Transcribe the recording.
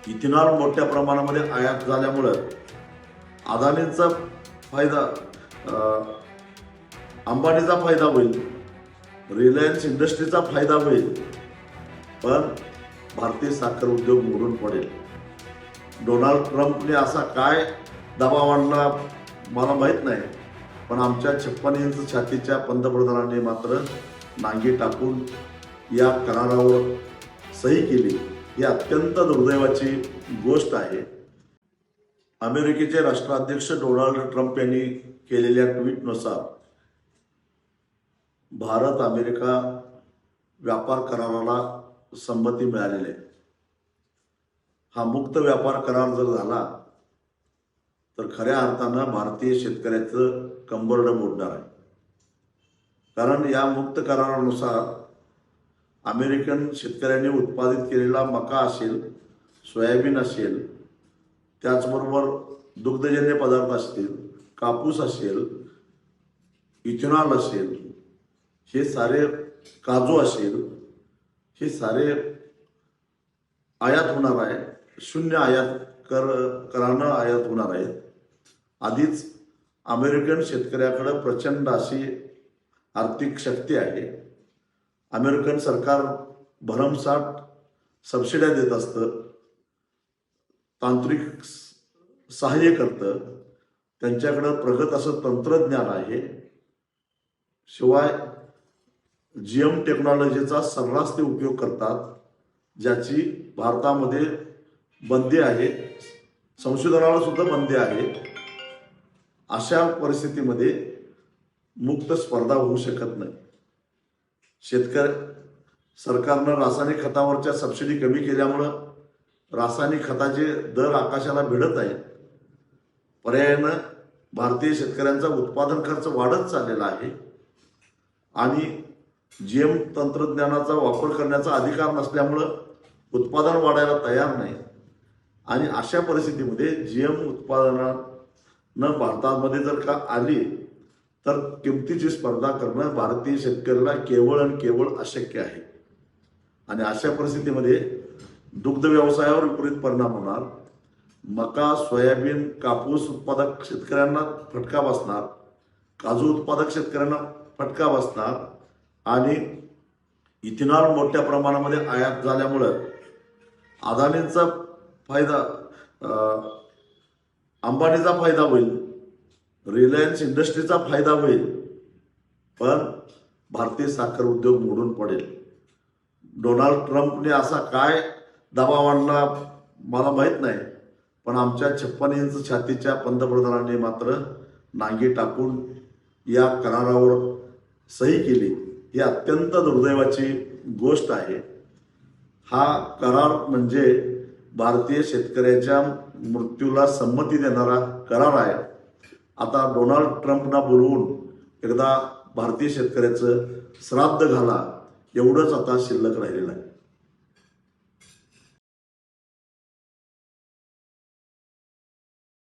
Ethanol मोठ्या प्रमाणामध्ये आयात झाल्यामुळं अदानींचा फायदा, अंबानीचा फायदा होईल, रिलायन्स इंडस्ट्रीचा फायदा होईल, पण भारतीय साखर उद्योग मोडून पडेल. डोनाल्ड ट्रम्पने असा काय दबाव आणला मला माहीत नाही, पण आमच्या 56 इंच छातीच्या पंतप्रधानांनी मात्र नांगी टाकून या करारावर सही केली. ही अत्यंत दुर्दैवाची गोष्ट आहे. अमेरिकेचे राष्ट्राध्यक्ष डोनाल्ड ट्रम्प यांनी केलेल्या ट्विटनुसार भारत अमेरिका व्यापार कराराला संमती मिळालेली आहे. हा मुक्त व्यापार करार जर झाला तर खऱ्या अर्थानं भारतीय शेतकऱ्याचं कंबरडं मोडणार आहे. कारण या मुक्त करारानुसार अमेरिकन शेतकऱ्यांनी उत्पादित केलेला मका असेल, सोयाबीन असेल, त्याचबरोबर दुग्धजन्य पदार्थ असतील, कापूस असेल, इथेनॉल असेल, हे सारे, काजू असेल, हे सारे आयात होणार आहे. शून्य आयात करानं आयात होणार आहेत. आधीच अमेरिकन शेतकऱ्याकडे प्रचंड अशी आर्थिक शक्ती आहे. अमेरिकन सरकार भरमसाठ सबसिड्या देत असतं, तांत्रिक सहाय्य करतं, त्यांच्याकडं प्रगत असं तंत्रज्ञान आहे. शिवाय GM टेक्नॉलॉजीचा सर्रास ते उपयोग करतात, ज्याची भारतामध्ये बंदी आहे, संशोधनाला सुद्धा बंदी आहे. अशा परिस्थितीमध्ये मुक्त स्पर्धा होऊ शकत नाही. सरकारनं रासायनिक खतावरच्या सबसिडी कमी केल्यामुळं रासायनिक खताचे दर आकाशाला भिडत आहेत. पर्यायानं भारतीय शेतकऱ्यांचा उत्पादन खर्च वाढत चाललेला आहे आणि GM तंत्रज्ञानाचा वापर करण्याचा अधिकार नसल्यामुळं उत्पादन वाढायला तयार नाही. आणि अशा परिस्थितीमध्ये GM उत्पादनानं भारतामध्ये जर का आली तर किमतीची स्पर्धा करणं भारतीय शेतकऱ्याला केवळ आणि केवळ अशक्य आहे. आणि अशा परिस्थितीमध्ये दुग्ध व्यवसायावर विपरीत परिणाम होणार. मका, सोयाबीन, कापूस उत्पादक शेतकऱ्यांना फटका बसणार, काजू उत्पादक शेतकऱ्यांना फटका बसणार आणि इथेनॉल मोठ्या प्रमाणामध्ये आयात झाल्यामुळं अदानींचा फायदा, अंबानीचा फायदा होईल, रिलायन्स इंडस्ट्रीचा फायदा होईल, पण भारतीय साखर उद्योग मोडून पडेल. डोनाल्ड ट्रम्पने असा काय दबाव आणला मला माहीत नाही, पण आमच्या 56 इंच छातीच्या पंतप्रधानांनी मात्र नांगी टाकून या करारावर सही केली. ही अत्यंत दुर्दैवाची गोष्ट आहे. हा करार म्हणजे भारतीय शेतकऱ्याच्या मृत्यूला संमती देणारा करार आहे. आता डोनाल्ड ट्रम्पना बोलवून एकदा भारतीय शेतकऱ्याचं श्राद्ध घाला, एवढंच आता शिल्लक राहिलेलं आहे.